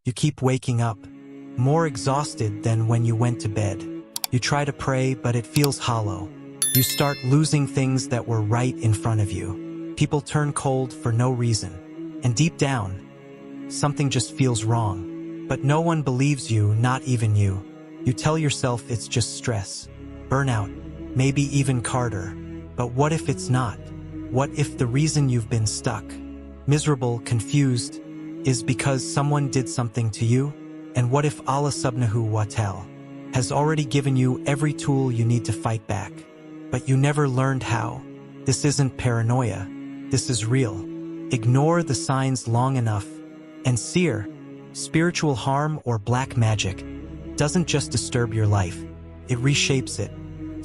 You keep waking up, more exhausted than when you went to bed. You try to pray, but it feels hollow. You start losing things that were right in front of you. People turn cold for no reason. And deep down, something just feels wrong. But no one believes you, not even you. You tell yourself it's just stress, burnout, maybe even qadr. But what if it's not? What if the reason you've been stuck, miserable, confused, is because someone did something to you? And what if Allah subhanahu wa ta'ala has already given you every tool you need to fight back, but you never learned how? This isn't paranoia. This is real. Ignore the signs long enough, and Sihr, spiritual harm or black magic, doesn't just disturb your life, it reshapes it.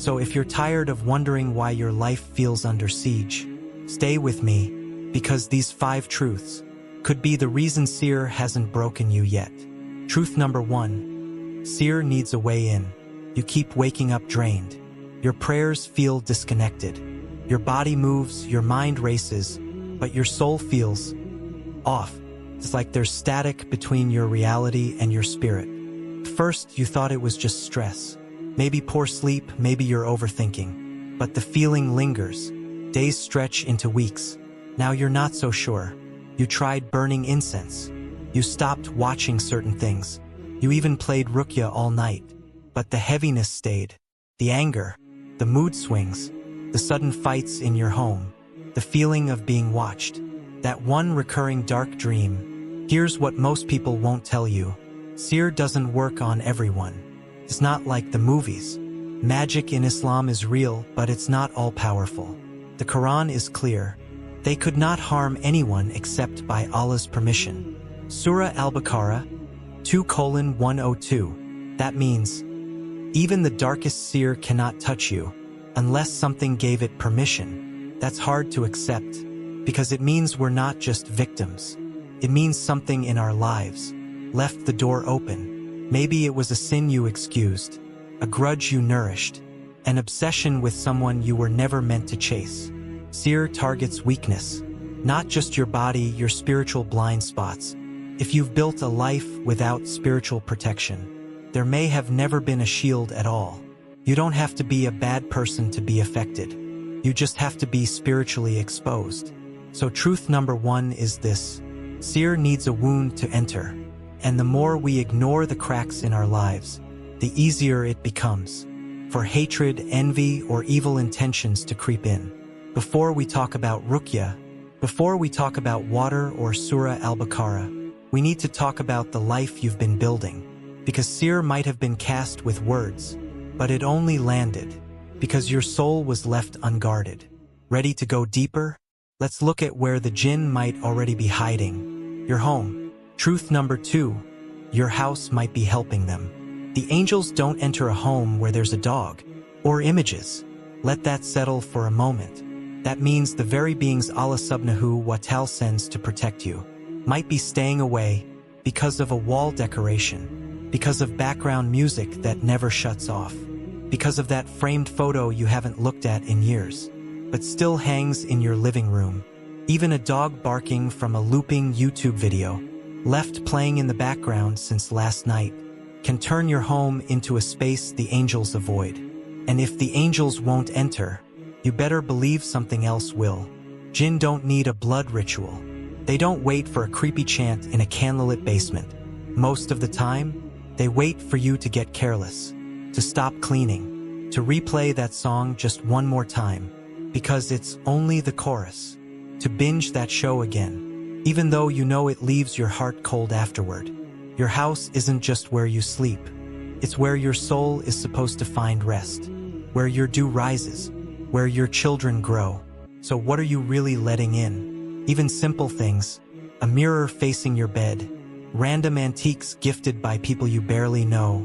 So if you're tired of wondering why your life feels under siege, stay with me, because these 5 truths could be the reason Sihr hasn't broken you yet. Truth number 1. Sihr needs a way in. You keep waking up drained. Your prayers feel disconnected. Your body moves, your mind races, but your soul feels off. It's like there's static between your reality and your spirit. First, you thought it was just stress. Maybe poor sleep, maybe you're overthinking. But the feeling lingers. Days stretch into weeks. Now you're not so sure. You tried burning incense. You stopped watching certain things. You even played Ruqyah all night. But the heaviness stayed. The anger, the mood swings, the sudden fights in your home, the feeling of being watched, that one recurring dark dream. Here's what most people won't tell you. Sihr doesn't work on everyone. It's not like the movies. Magic in Islam is real, but it's not all-powerful. The Qur'an is clear. They could not harm anyone except by Allah's permission. Surah Al-Baqarah 2:102. That means, even the darkest Sihr cannot touch you, unless something gave it permission. That's hard to accept, because it means we're not just victims. It means something in our lives left the door open. Maybe it was a sin you excused, a grudge you nourished, an obsession with someone you were never meant to chase. Sihr targets weakness, not just your body, your spiritual blind spots. If you've built a life without spiritual protection, there may have never been a shield at all. You don't have to be a bad person to be affected. You just have to be spiritually exposed. So truth number 1 is this. Sihr needs a wound to enter. And the more we ignore the cracks in our lives, the easier it becomes for hatred, envy, or evil intentions to creep in. Before we talk about Ruqyah, before we talk about water or Surah Al-Baqarah, we need to talk about the life you've been building. Because Sihr might have been cast with words, but it only landed because your soul was left unguarded. Ready to go deeper? Let's look at where the Jinn might already be hiding. Your home. Truth number 2. Your house might be helping them. The angels don't enter a home where there's a dog or images. Let that settle for a moment. That means the very beings Allah subhanahu wa ta'ala sends to protect you might be staying away because of a wall decoration, because of background music that never shuts off, because of that framed photo you haven't looked at in years, but still hangs in your living room. Even a dog barking from a looping YouTube video, left playing in the background since last night, can turn your home into a space the angels avoid. And if the angels won't enter, you better believe something else will. Jinn don't need a blood ritual. They don't wait for a creepy chant in a candlelit basement. Most of the time, they wait for you to get careless, to stop cleaning, to replay that song just one more time, because it's only the chorus, to binge that show again, even though you know it leaves your heart cold afterward. Your house isn't just where you sleep. It's where your soul is supposed to find rest, where your dew rises, where your children grow. So what are you really letting in? Even simple things, a mirror facing your bed, random antiques gifted by people you barely know,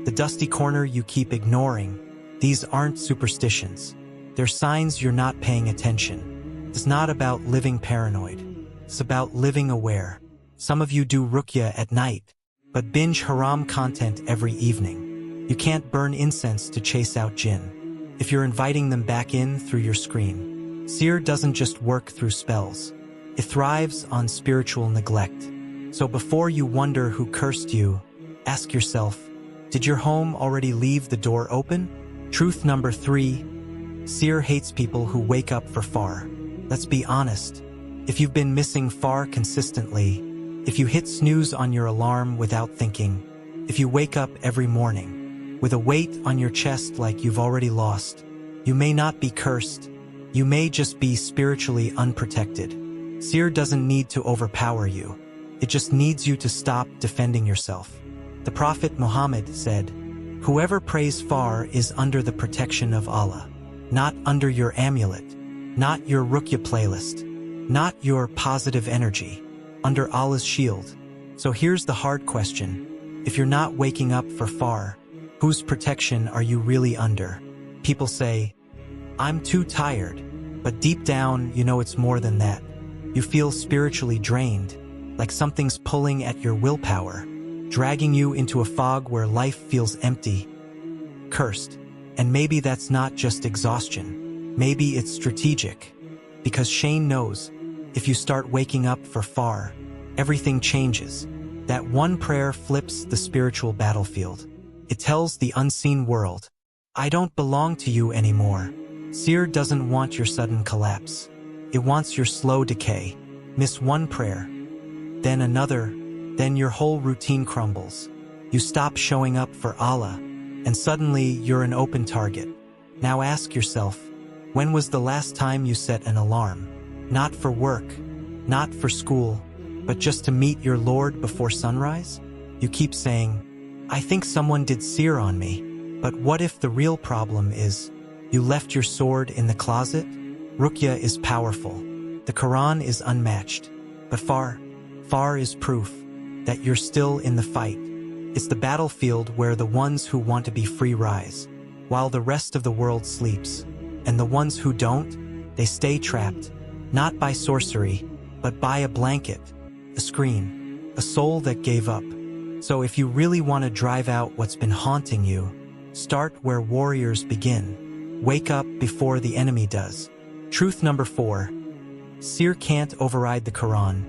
the dusty corner you keep ignoring. These aren't superstitions. They're signs you're not paying attention. It's not about living paranoid. It's about living aware. Some of you do Ruqyah at night, but binge haram content every evening. You can't burn incense to chase out Jinn if you're inviting them back in through your screen. Sihr doesn't just work through spells. It thrives on spiritual neglect. So before you wonder who cursed you, ask yourself, did your home already leave the door open? Truth number 3, Sihr hates people who wake up for Fajr. Let's be honest. If you've been missing Fajr consistently, if you hit snooze on your alarm without thinking, if you wake up every morning with a weight on your chest like you've already lost, you may not be cursed. You may just be spiritually unprotected. Sihr doesn't need to overpower you. It just needs you to stop defending yourself. The Prophet Muhammad said, "Whoever prays Fajr is under the protection of Allah, not under your amulet, not your Ruqyah playlist, not your positive energy, under Allah's shield." So here's the hard question. If you're not waking up for Fajr, whose protection are you really under? People say, "I'm too tired," but deep down, you know it's more than that. You feel spiritually drained, like something's pulling at your willpower, dragging you into a fog where life feels empty, cursed. And maybe that's not just exhaustion. Maybe it's strategic. Because Shane knows, if you start waking up for Fajr, everything changes. That one prayer flips the spiritual battlefield. It tells the unseen world, "I don't belong to you anymore." Sihr doesn't want your sudden collapse. It wants your slow decay. Miss one prayer, then another, then your whole routine crumbles. You stop showing up for Allah, and suddenly you're an open target. Now ask yourself, when was the last time you set an alarm? Not for work, not for school, but just to meet your Lord before sunrise? You keep saying, "I think someone did Sihr on me." But what if the real problem is, you left your sword in the closet? Ruqyah is powerful. The Qur'an is unmatched. But Fajr is proof that you're still in the fight. It's the battlefield where the ones who want to be free rise, while the rest of the world sleeps. And the ones who don't, they stay trapped, not by sorcery, but by a blanket, a screen, a soul that gave up. So if you really want to drive out what's been haunting you, start where warriors begin. Wake up before the enemy does. Truth number 4, Sihr can't override the Qur'an,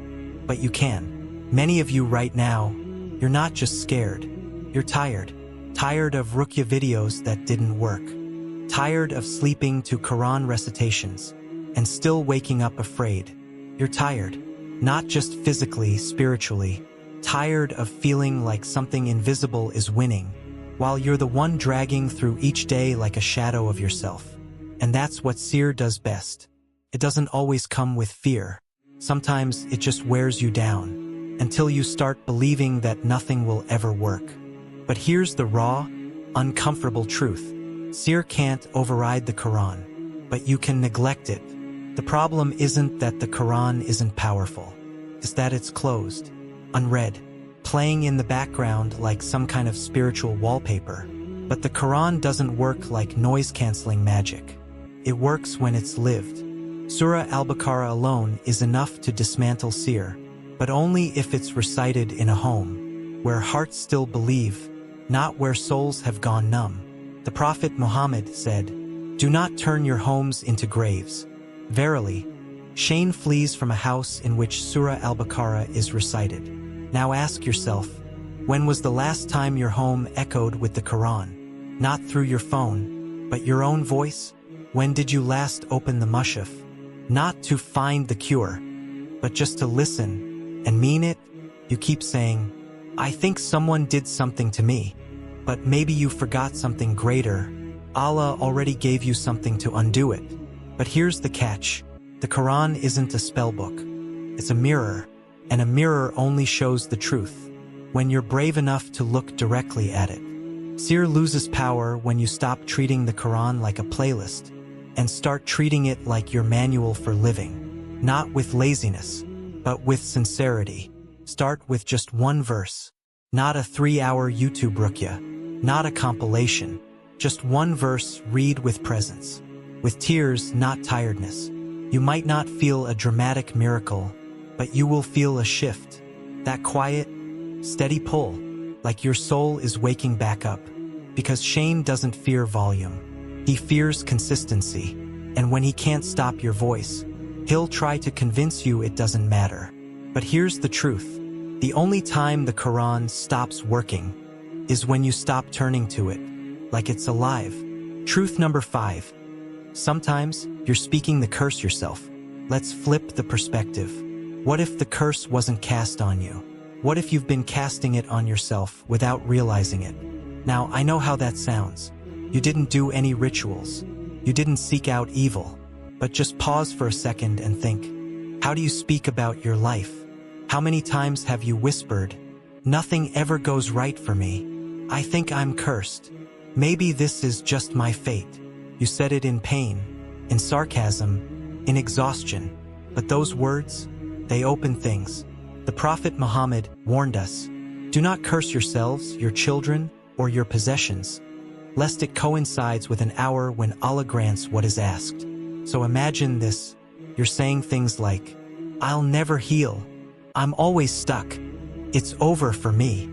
but you can. Many of you right now, you're not just scared. You're tired. Tired of Ruqyah videos that didn't work. Tired of sleeping to Qur'an recitations and still waking up afraid. You're tired. Not just physically, spiritually. Tired of feeling like something invisible is winning, while you're the one dragging through each day like a shadow of yourself. And that's what Sihr does best. It doesn't always come with fear. Sometimes it just wears you down, until you start believing that nothing will ever work. But here's the raw, uncomfortable truth. Sihr can't override the Qur'an, but you can neglect it. The problem isn't that the Qur'an isn't powerful. It's that it's closed, unread, playing in the background like some kind of spiritual wallpaper. But the Qur'an doesn't work like noise-canceling magic. It works when it's lived. Surah Al-Baqarah alone is enough to dismantle Sihr, but only if it's recited in a home, where hearts still believe, not where souls have gone numb. The Prophet Muhammad said, "Do not turn your homes into graves." Verily, Shane flees from a house in which Surah Al-Baqarah is recited. Now ask yourself, when was the last time your home echoed with the Qur'an? Not through your phone, but your own voice? When did you last open the mushaf? Not to find the cure, but just to listen and mean it. You keep saying, "I think someone did something to me." But maybe you forgot something greater. Allah already gave you something to undo it. But here's the catch. The Qur'an isn't a spellbook. It's a mirror, and a mirror only shows the truth when you're brave enough to look directly at it. Sihr loses power when you stop treating the Qur'an like a playlist and start treating it like your manual for living. Not with laziness, but with sincerity. Start with just one verse. Not a 3-hour YouTube Ruqyah. Not a compilation. Just one verse, read with presence. With tears, not tiredness. You might not feel a dramatic miracle, but you will feel a shift. That quiet, steady pull, like your soul is waking back up. Because Shane doesn't fear volume. He fears consistency. And when he can't stop your voice, he'll try to convince you it doesn't matter. But here's the truth. The only time the Quran stops working is when you stop turning to it, like it's alive. Truth number 5. Sometimes you're speaking the curse yourself. Let's flip the perspective. What if the curse wasn't cast on you? What if you've been casting it on yourself without realizing it? Now, I know how that sounds. You didn't do any rituals. You didn't seek out evil. But just pause for a second and think. How do you speak about your life? How many times have you whispered, "Nothing ever goes right for me. I think I'm cursed. Maybe this is just my fate." You said it in pain, in sarcasm, in exhaustion. But those words, they open things. The Prophet Muhammad warned us, "Do not curse yourselves, your children, or your possessions, lest it coincides with an hour when Allah grants what is asked." So imagine this. You're saying things like, "I'll never heal. I'm always stuck. It's over for me,"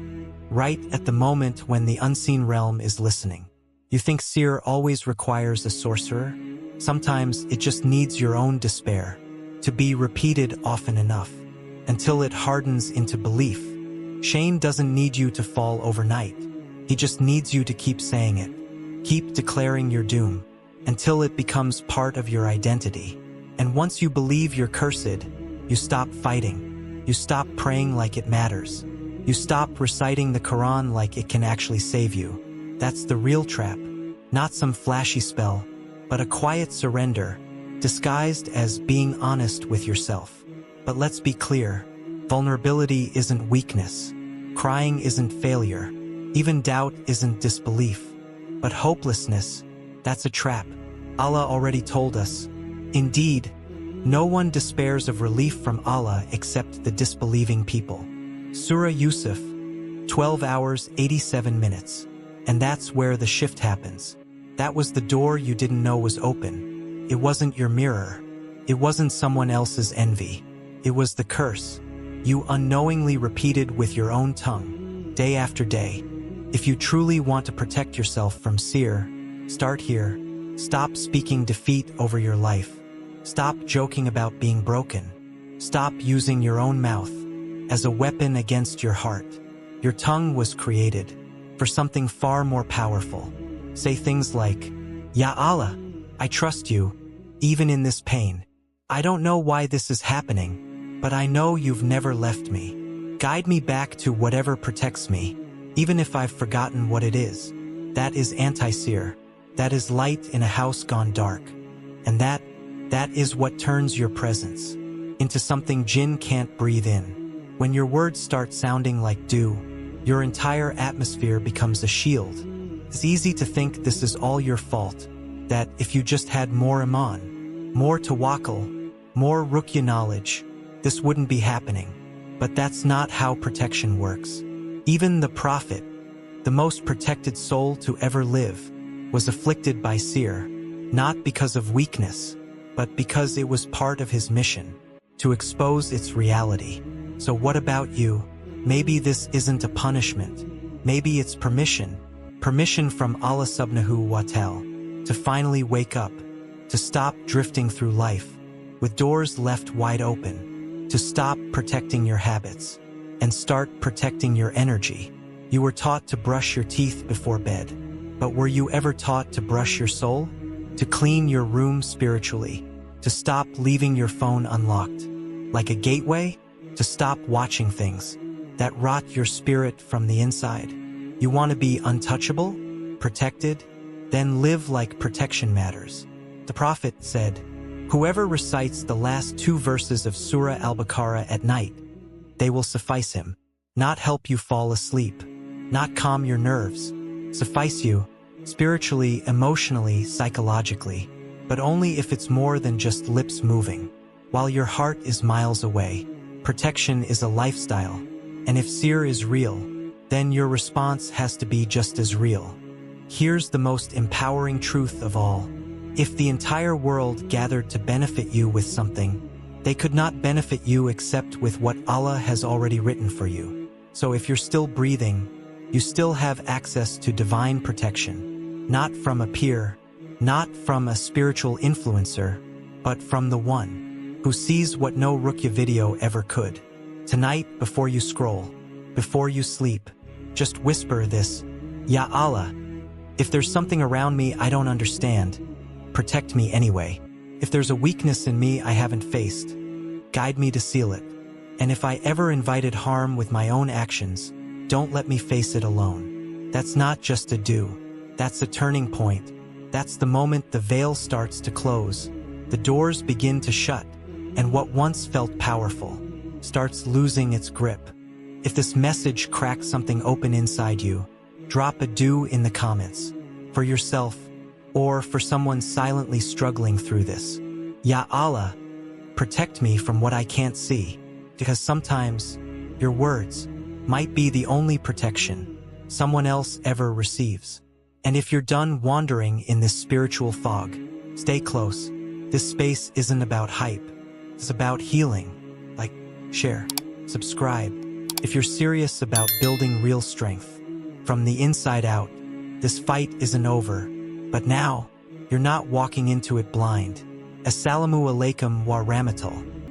right at the moment when the unseen realm is listening. You think Sihr always requires a sorcerer? Sometimes it just needs your own despair to be repeated often enough until it hardens into belief. Shame doesn't need you to fall overnight. He just needs you to keep saying it. Keep declaring your doom until it becomes part of your identity. And once you believe you're cursed, you stop fighting. You stop praying like it matters. You stop reciting the Quran like it can actually save you. That's the real trap. Not some flashy spell, but a quiet surrender, disguised as being honest with yourself. But let's be clear, vulnerability isn't weakness. Crying isn't failure. Even doubt isn't disbelief. But hopelessness, that's a trap. Allah already told us, "Indeed, no one despairs of relief from Allah except the disbelieving people." Surah Yusuf, 12 hours, 87 minutes. And that's where the shift happens. That was the door you didn't know was open. It wasn't your mirror. It wasn't someone else's envy. It was the curse you unknowingly repeated with your own tongue, day after day. If you truly want to protect yourself from Sihr, start here. Stop speaking defeat over your life. Stop joking about being broken. Stop using your own mouth as a weapon against your heart. Your tongue was created for something far more powerful. Say things like, "Ya Allah, I trust you, even in this pain. I don't know why this is happening, but I know you've never left me. Guide me back to whatever protects me, even if I've forgotten what it is." That is anti-Sihr. That is light in a house gone dark. And that is what turns your presence into something Jinn can't breathe in. When your words start sounding like dew, your entire atmosphere becomes a shield. It's easy to think this is all your fault, that if you just had more iman, more tawakkul, more Ruqyah knowledge, this wouldn't be happening. But that's not how protection works. Even the Prophet, the most protected soul to ever live, was afflicted by Sihr, not because of weakness, but because it was part of his mission, to expose its reality. So what about you? Maybe this isn't a punishment. Maybe it's permission. Permission from Allah subhanahu wa ta'ala to finally wake up, to stop drifting through life with doors left wide open, to stop protecting your habits and start protecting your energy. You were taught to brush your teeth before bed, but were you ever taught to brush your soul? To clean your room spiritually? To stop leaving your phone unlocked? Like a gateway? To stop watching things that rot your spirit from the inside? You want to be untouchable? Protected? Then live like protection matters. The Prophet said, "Whoever recites the last 2 verses of Surah Al-Baqarah at night, they will suffice him, not help you fall asleep, not calm your nerves, suffice you, spiritually, emotionally, psychologically, but only if it's more than just lips moving, while your heart is miles away." Protection is a lifestyle, and if Sihr is real, then your response has to be just as real. Here's the most empowering truth of all. If the entire world gathered to benefit you with something, they could not benefit you except with what Allah has already written for you. So if you're still breathing, you still have access to divine protection, not from a peer, not from a spiritual influencer, but from the one who sees what no Ruqyah video ever could. Tonight, before you scroll, before you sleep, just whisper this, Ya Allah. If there's something around me I don't understand, protect me anyway. If there's a weakness in me I haven't faced, guide me to seal it. And if I ever invited harm with my own actions, don't let me face it alone. That's not just a do. That's a turning point. That's the moment the veil starts to close, the doors begin to shut, and what once felt powerful starts losing its grip. If this message cracks something open inside you, drop a do in the comments, for yourself or for someone silently struggling through this. Ya Allah, protect me from what I can't see, because sometimes your words might be the only protection someone else ever receives. And if you're done wandering in this spiritual fog, stay close. This space isn't about hype. It's about healing. Like, share, subscribe. If you're serious about building real strength from the inside out, this fight isn't over. But now, you're not walking into it blind. Assalamu alaikum wa rahmatullah.